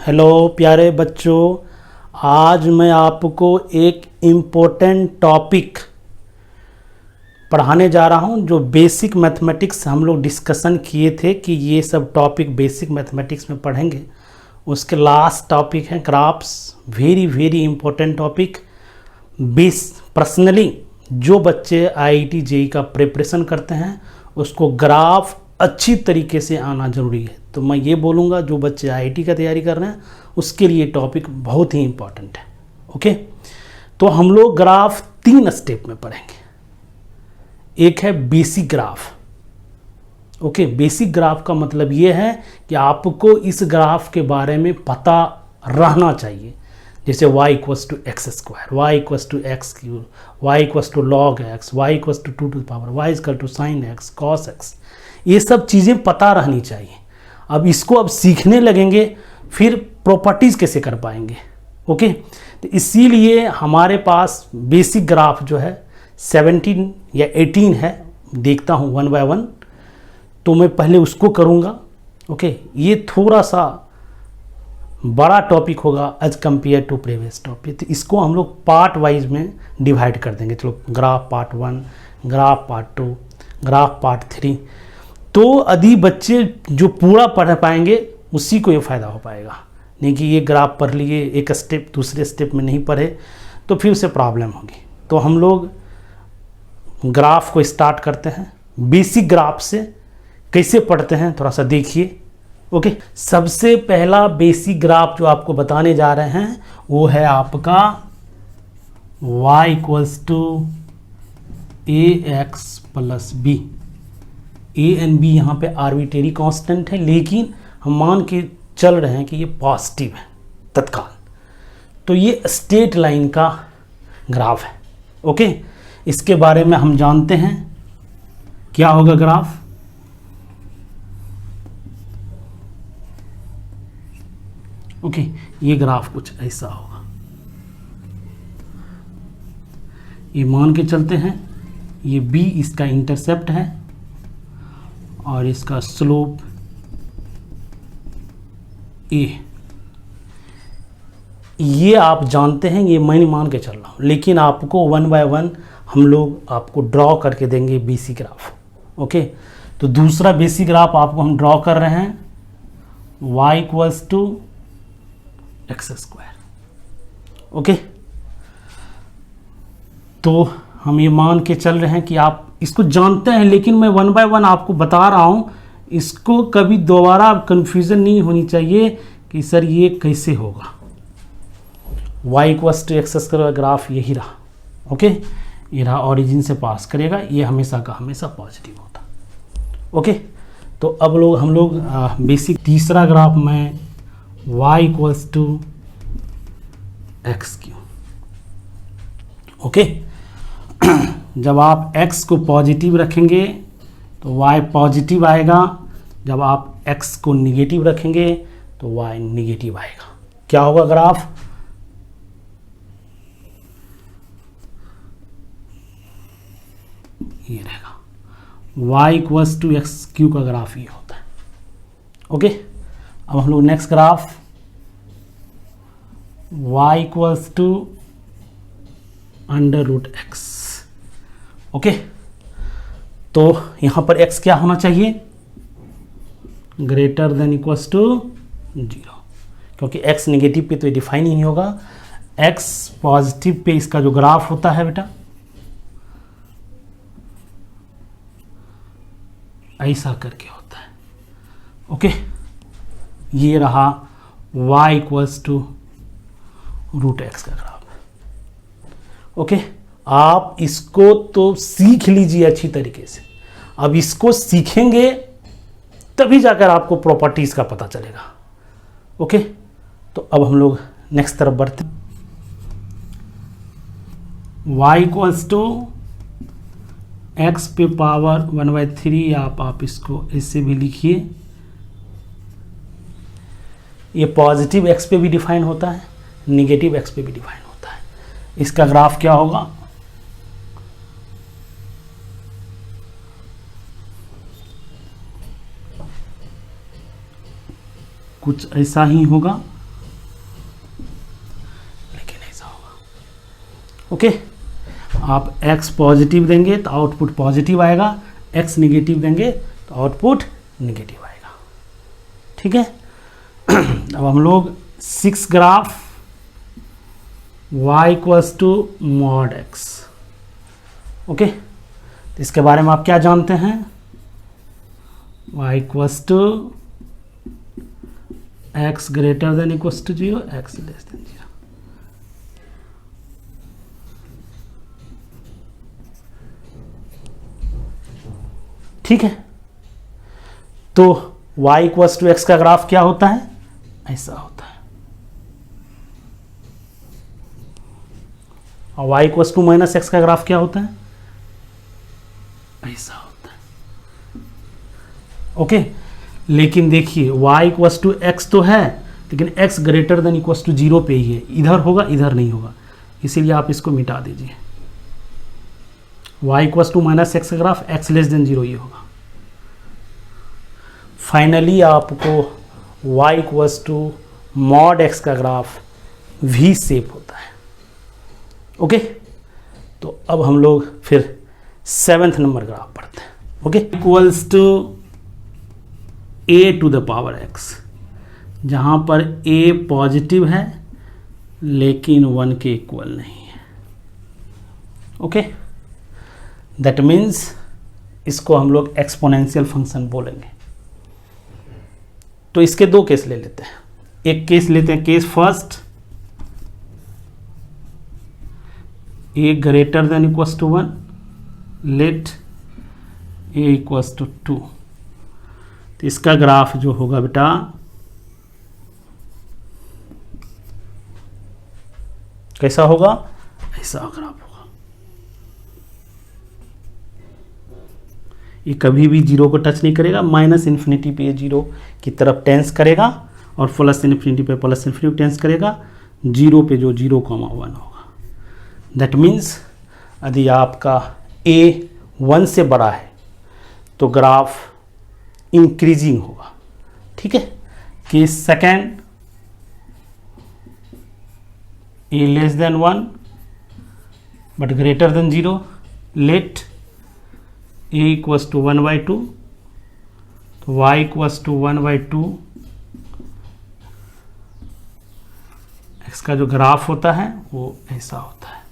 Hello प्यारे बच्चों, आज मैं आपको एक इम्पोर्टेंट टॉपिक पढ़ाने जा रहा हूं जो बेसिक मैथमेटिक्स हम लोग डिस्कशन किए थे कि ये सब टॉपिक बेसिक मैथमेटिक्स में पढ़ेंगे। उसके लास्ट टॉपिक है graphs, very very important topic. Personally जो बच्चे आईआईटी जेईई का प्रिपरेशन करते हैं उसको ग्राफ अच्छी तरीके से आना ज़रूरी है। तो मैं ये बोलूँगा जो बच्चे आईआईटी का तैयारी कर रहे हैं उसके लिए टॉपिक बहुत ही इम्पॉर्टेंट है। ओके, तो हम लोग ग्राफ 3 स्टेप में पढ़ेंगे। एक है basic graph. Okay, basic graph का मतलब ये है कि आपको इस ग्राफ के बारे में पता रहना चाहिए। जैसे y equals to x square, y equals to x cube, y equals to log x, y equals to 2 to power, y equal to sine x, cos x, ये सब चीज़ें पता रहनी चाहिए। अब इसको अब सीखने लगेंगे फिर प्रॉपर्टीज़ कैसे कर पाएंगे। ओके, तो इसीलिए हमारे पास बेसिक ग्राफ जो है 17 या 18 है। देखता हूँ 1 बाय 1, तो मैं पहले उसको करूँगा। ओके, ये थोड़ा सा बड़ा टॉपिक होगा as compare to previous topic, तो इसको हम लोग पार्ट वाइज में डिवाइड कर देंगे। चलो, graph part 1, graph part 2, graph part 3। तो यदि बच्चे जो पूरा पढ़ पाएंगे उसी को ये फ़ायदा हो पाएगा, नहीं कि ये ग्राफ पढ़ लिए एक स्टेप दूसरे स्टेप में नहीं पढ़े तो फिर उसे प्रॉब्लम होगी। तो हम लोग ग्राफ को स्टार्ट करते हैं। बेसिक ग्राफ से कैसे पढ़ते हैं थोड़ा सा देखिए। ओके, सबसे पहला बेसिक ग्राफ जो आपको बताने जा रहे हैं वो है आपका y equals to a x plus b. A and b यहाँ पे आर्बिट्रेरी कांस्टेंट है, लेकिन हम मान के चल रहे हैं कि ये पॉजिटिव है तत्काल। तो ये स्ट्रेट लाइन का ग्राफ है। ओके, इसके बारे में हम जानते हैं क्या होगा ग्राफ। ओके, ये ग्राफ कुछ ऐसा होगा। ये मान के चलते हैं ये बी इसका इंटरसेप्ट है और इसका स्लोप ए। ये आप जानते हैं, ये मैं मान के चल रहा हूँ, लेकिन आपको 1 बाय 1 हम लोग आपको ड्रॉ करके देंगे बेसिक ग्राफ। ओके, तो दूसरा बेसिक ग्राफ आपको हम ड्रॉ कर रहे हैं y equals to x square. Okay, तो हम ये मान के चल रहे हैं कि आप इसको जानते हैं, लेकिन मैं 1 बाय 1 आपको बता रहा हूँ। इसको कभी दोबारा कंफ्यूजन नहीं होनी चाहिए कि सर ये कैसे होगा। y equals to x square graph यही रहा। ओके, ये रहा, ओरिजिन से पास करेगा, ये हमेशा का हमेशा पॉजिटिव होता। ओके, तो अब हम लोग बेसिक तीसरा ग्राफ में y equals to x cube. Okay, जब आप x को पॉजिटिव रखेंगे तो y पॉजिटिव आएगा, जब आप x को निगेटिव रखेंगे तो y निगेटिव आएगा। क्या होगा ग्राफ, ये रहेगा y equals to x cube का ग्राफ ये होता है। ओके, अब हम लोग next graph y equals to under root x. Okay, तो यहाँ पर x क्या होना चाहिए, ग्रेटर देन इक्वल्स टू 0, क्योंकि x नेगेटिव पे तो डिफाइन ही नहीं होगा। x पॉजिटिव पे इसका जो ग्राफ होता है बेटा ऐसा करके होता है। ओके, ये रहा y equals to root x का ग्राफ। ओके, आप इसको तो सीख लीजिए अच्छी तरीके से। अब इसको सीखेंगे तभी जाकर आपको प्रॉपर्टीज का पता चलेगा। ओके, तो अब हम लोग नेक्स्ट तरफ बढ़ते हैं। y इक्वल्स टू एक्स पे पावर 1/3, आप इसको ऐसे भी लिखिए। ये पॉजिटिव x पे भी डिफाइन होता है, निगेटिव x पे भी डिफाइन होता है। इसका ग्राफ क्या होगा, कुछ ऐसा ही होगा, लेकिन ऐसा होगा। ओके, आप x पॉजिटिव देंगे तो आउटपुट पॉजिटिव आएगा, x निगेटिव देंगे तो आउटपुट निगेटिव आएगा। ठीक है। अब हम लोग 6 graph y equals to mod x। Okay, तो इसके बारे में आप क्या जानते हैं? y equals to x greater than equals to 0, x less than 0। ठीक है, तो y इक्वल्स टू x का ग्राफ क्या होता है? ऐसा होता है। और y equals to minus x का ग्राफ क्या होता है? ऐसा होता है। ओके, लेकिन देखिए y इक्वल्स टू x तो है, लेकिन x greater than equals to 0 पे ही है, इधर होगा इधर नहीं होगा, इसीलिए आप इसको मिटा दीजिए। y equals to minus x का ग्राफ x लेस देन 0 ये होगा। फाइनली आपको y equals to mod x का ग्राफ v शेप होता है। ओके, तो अब हम लोग फिर 7th नंबर ग्राफ पढ़ते हैं। Okay, equals to a to the power x, जहाँ पर a पॉजिटिव है लेकिन 1 के इक्वल नहीं है। ओके, दैट मीन्स इसको हम लोग एक्सपोनेंशियल फंक्शन बोलेंगे। तो इसके दो केस ले लेते हैं। एक केस लेते हैं, case first, a greater than equals to 1, let a equals to 2। तो इसका ग्राफ जो होगा बेटा, कैसा होगा? ऐसा ग्राफ होगा। ये कभी भी 0 को टच नहीं करेगा, माइनस इन्फिनिटी पे 0 की तरफ टेंस करेगा और प्लस इन्फिनिटी पे प्लस इन्फिनिटी टेंस करेगा, 0 पे जो 0,1 होगा। दैट मीन्स यदि आपका a 1 से बड़ा है तो ग्राफ इंक्रीजिंग होगा। ठीक है। Case second, a less than 1 but greater than 0, let a equals to 1/2, तो y इक्वल्स टू 1/2। x का जो ग्राफ होता है वो ऐसा होता है।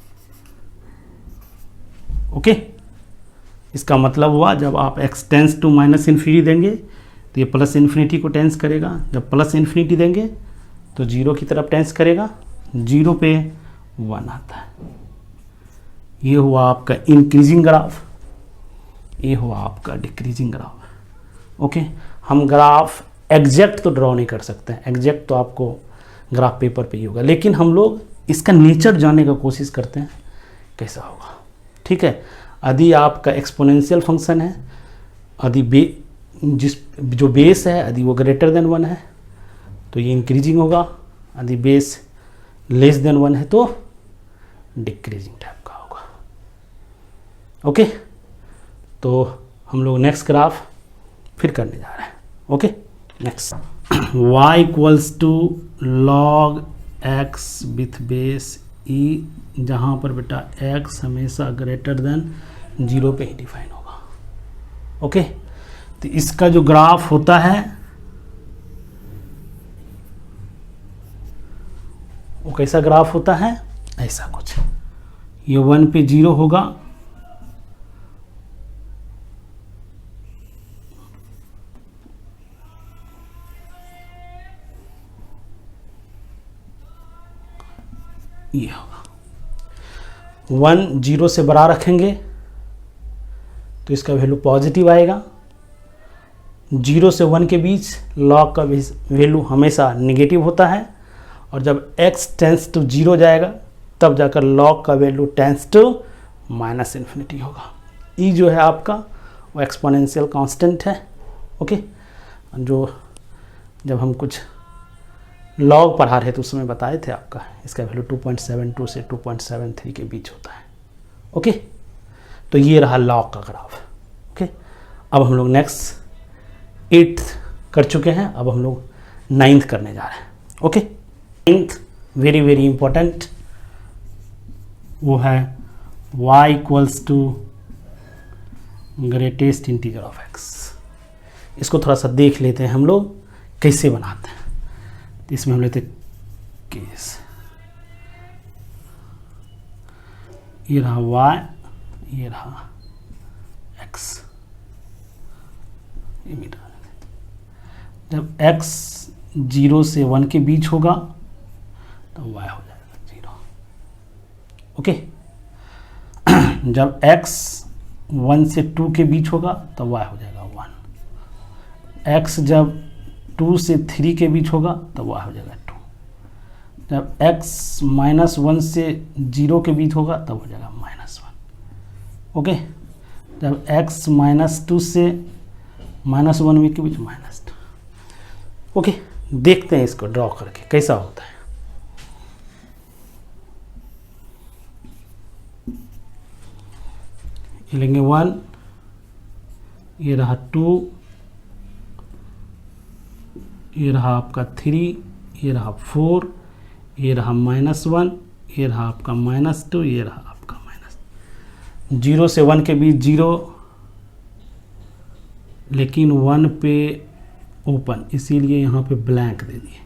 ओके, इसका मतलब हुआ जब आप x tends to minus infinity देंगे तो ये प्लस इन्फिनिटी को टेंस करेगा, जब प्लस इन्फिनिटी देंगे तो 0 की तरफ टेंस करेगा, 0 पे 1 आता है। ये हुआ आपका इंक्रीजिंग ग्राफ, ये हुआ आपका डिक्रीजिंग ग्राफ। ओके, हम ग्राफ एग्जैक्ट तो ड्रॉ नहीं कर सकते हैं, एग्जैक्ट तो आपको ग्राफ पेपर पे ही होगा, लेकिन हम लोग इसका नेचर जानने का कोशिश करते हैं कैसा होगा। ठीक है, यदि आपका एक्सपोनेंशियल फंक्शन है, यदि जो बेस है यदि वो ग्रेटर देन 1 है तो ये इंक्रीजिंग होगा, यदि बेस लेस देन 1 है तो डिक्रीजिंग टाइप का होगा। ओके, तो हम लोग नेक्स्ट ग्राफ फिर करने जा रहे हैं। Okay, next, y equals to log x with base e, जहाँ पर बेटा x हमेशा ग्रेटर देन 0 पे ही डिफाइन होगा। ओके, तो इसका जो ग्राफ होता है वो कैसा ग्राफ होता है? ऐसा कुछ, ये 1 पे 0 होगा, ये होगा। 1 0 से बड़ा रखेंगे तो इसका वैल्यू पॉजिटिव आएगा, 0 से 1 के बीच लॉग का वैल्यू हमेशा नेगेटिव होता है, और जब x टेंस टू 0 जाएगा तब जाकर लॉग का value tends to minus infinity होगा। ई जो है आपका वो एक्सपोनेंशियल कांस्टेंट है। ओके, जो जब हम कुछ लॉग पढ़ा रहे थे उस समय बताए थे आपका इसका वैल्यू 2.72 से 2.73 के बीच होता है। ओके, तो ये रहा लॉग का ग्राफ। ओके, अब हम लोग नेक्स्ट 8th कर चुके हैं, अब हम लोग नाइन्थ करने जा रहे हैं। Okay, ninth very very important, वो है y equals to greatest integer of x। इसको थोड़ा सा देख लेते हैं हम लोग कैसे बनाते हैं। तो इसमें हम लेते केस, ये रहा y, ये रहा x, ये मिटा देते। जब x 0 से 1 के बीच होगा तो y हो जाएगा 0। ओके, जब x 1 से 2 के बीच होगा तो y हो जाएगा 1। x जब 2 से 3 के बीच होगा तो y हो जाएगा 2। जब x -1 से 0 के बीच होगा तब हो जाएगा -1। ओके, जब x -2 से -1 के बीच -2। ओके, देखते हैं इसको ड्रॉ करके कैसा होता है। ये लेंगे 1, ये रहा 2, ये रहा आपका 3, ये रहा 4, ये रहा -1, ये रहा आपका -2, ये रहा आपका -0 से 1 के बीच 0, लेकिन 1 पे ओपन, इसीलिए यहाँ पे ब्लैंक दे दिए।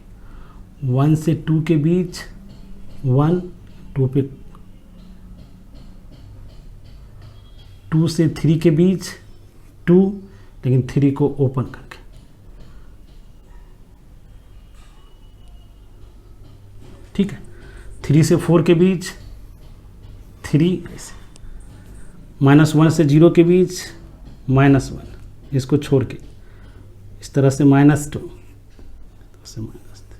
1 से 2 के बीच 1, 2 पे 2 से 3 के बीच 2, लेकिन 3 को ओपन करके। ठीक है, 3 से 4 के बीच 3, ऐसे -1 से 0 के बीच -1, इसको छोड़ के इस तरह से -2 से -3।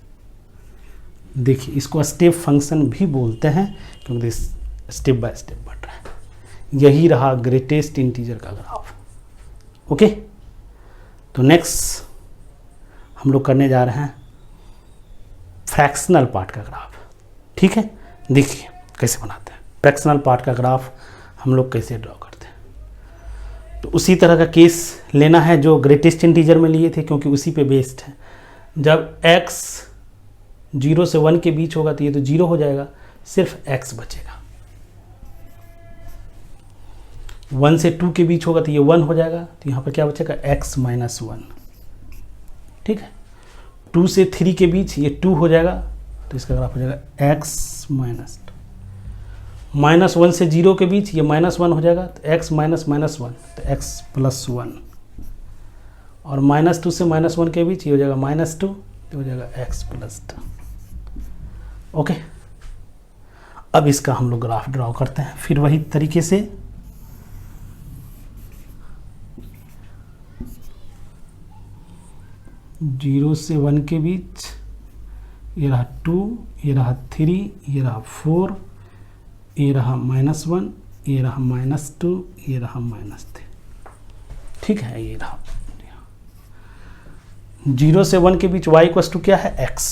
देखिए, इसको स्टेप फंक्शन भी बोलते हैं क्योंकि स्टेप बाय स्टेप बढ़ रहा है। यही रहा ग्रेटेस्ट इंटीजर का ग्राफ। ओके, तो नेक्स्ट हम लोग करने जा रहे हैं फ्रैक्शनल पार्ट का ग्राफ। ठीक है, देखिए कैसे बनाते हैं फ्रैक्शनल पार्ट का ग्राफ, हम लोग कैसे ड्रॉ करते हैं। तो उसी तरह का केस लेना है जो ग्रेटेस्ट इंटीजर में लिए थे, क्योंकि उसी पे बेस्ड है। जब x 0 से 1 के बीच होगा तो ये तो 0 हो जाएगा, सिर्फ x बचेगा। 1 से 2 के बीच होगा तो ये 1 हो जाएगा, तो यहाँ पर क्या बचेगा x -1। ठीक है, 2 से 3 के बीच ये 2 हो जाएगा, तो इसका ग्राफ हो जाएगा x -2। -1 से 0 के बीच ये -1 हो जाएगा, तो x -1 तो x +1। और -2 से -1 के बीच ये हो जाएगा -2, तो हो जाएगा x +2। ओके, अब इसका हम लोग ग्राफ ड्रॉ करते हैं फिर वही तरीके से। जीरो से 1 के बीच ये रहा 2, ये रहा 3, ये रहा 4, ये रहा -1, ये रहा -2, ये रहा -3। ठीक है, ये रहा 0 से 1 के बीच y इक्वल्स टू क्या है x।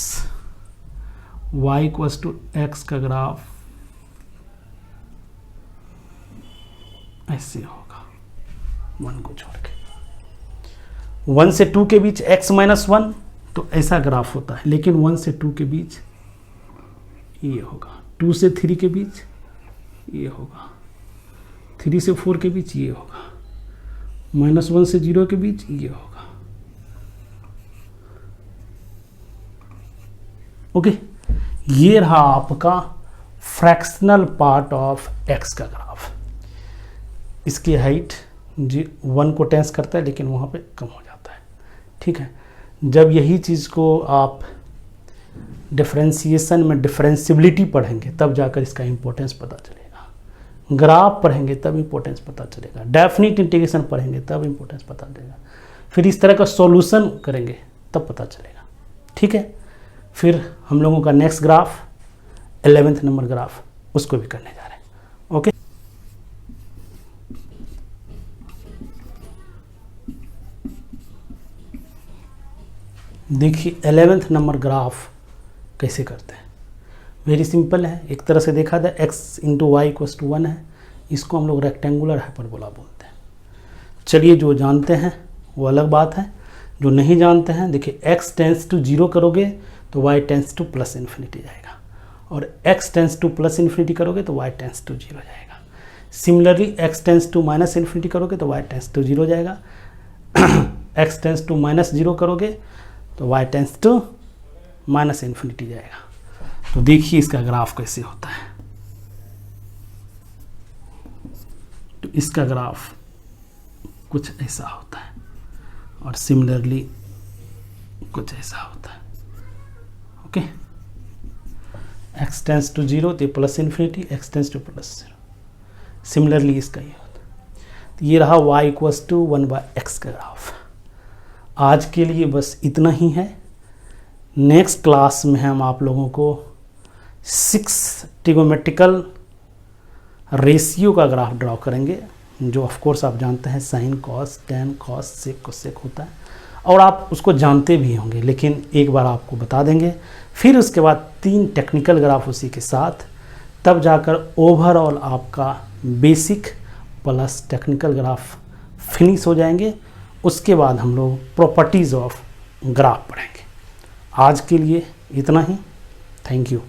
y equals to x का ग्राफ ऐसे होगा 1 को छोड़ के। 1 से 2 के बीच x -1, तो ऐसा ग्राफ होता है, लेकिन 1 से 2 के बीच ये होगा, 2 से 3 के बीच ये होगा, 3 से 4 के बीच ये होगा, -1 से 0 के बीच ये होगा। ओके, ये रहा आपका फ्रैक्शनल पार्ट ऑफ x का ग्राफ। इसकी हाइट 1 को टेंस करता है, लेकिन वहाँ पे कम हो जाता है। ठीक है, जब यही चीज़ को आप डिफरेंशिएशन में डिफरेंशिबिलिटी पढ़ेंगे तब जाकर इसका इम्पोर्टेंस पता चलेगा। ग्राफ पढ़ेंगे तब इम्पोर्टेंस पता चलेगा, डेफिनिट इंटीग्रेशन पढ़ेंगे तब इम्पोर्टेंस पता चलेगा, फिर इस तरह का सॉल्यूशन करेंगे तब पता चलेगा। ठीक है, फिर हम लोगों का next graph 11th number graph, उसको भी करने जा रहे हैं। ओके, देखिए 11th नंबर ग्राफ कैसे करते हैं। वेरी सिंपल है, एक तरह से देखा जाए x × y = 1 है, इसको हम लोग रेक्टेंगुलर हाइपरबोला बोलते हैं। चलिए, जो जानते हैं वो अलग बात है, जो नहीं जानते हैं, देखिए x टेंस टू 0 करोगे तो y tends to plus infinity जाएगा, और x tends to plus infinity करोगे तो y टेंस टू 0 जाएगा। Similarly x tends to minus infinity करोगे तो y टेंस टू 0 जाएगा। x टेंस टू माइनस 0 करोगे तो y tends to minus infinity जाएगा। तो देखिए इसका ग्राफ कैसे होता है। तो इसका ग्राफ कुछ ऐसा होता है और सिमिलरली कुछ ऐसा होता है। ओके, x टेंस टू 0 तो plus infinity, x tends to plus 0। Similarly इसका ये होता है। तो ये रहा y इक्वल्स टू 1/x का ग्राफ। आज के लिए बस इतना ही है। नेक्स्ट क्लास में हम आप लोगों को 6 ट्रिगोमेट्रिकल रेशियो का ग्राफ ड्रॉ करेंगे, जो ऑफ कोर्स आप जानते हैं साइन, कॉस, टेन, कॉस, सेक, कोसेक होता है, और आप उसको जानते भी होंगे, लेकिन एक बार आपको बता देंगे। फिर उसके बाद 3 टेक्निकल ग्राफ उसी के साथ, तब जाकर ओवरऑल आपका basic plus technical graph finish हो जाएंगे। उसके बाद हम लोग प्रॉपर्टीज़ ऑफ ग्राफ पढ़ेंगे। आज के लिए इतना ही। Thank you.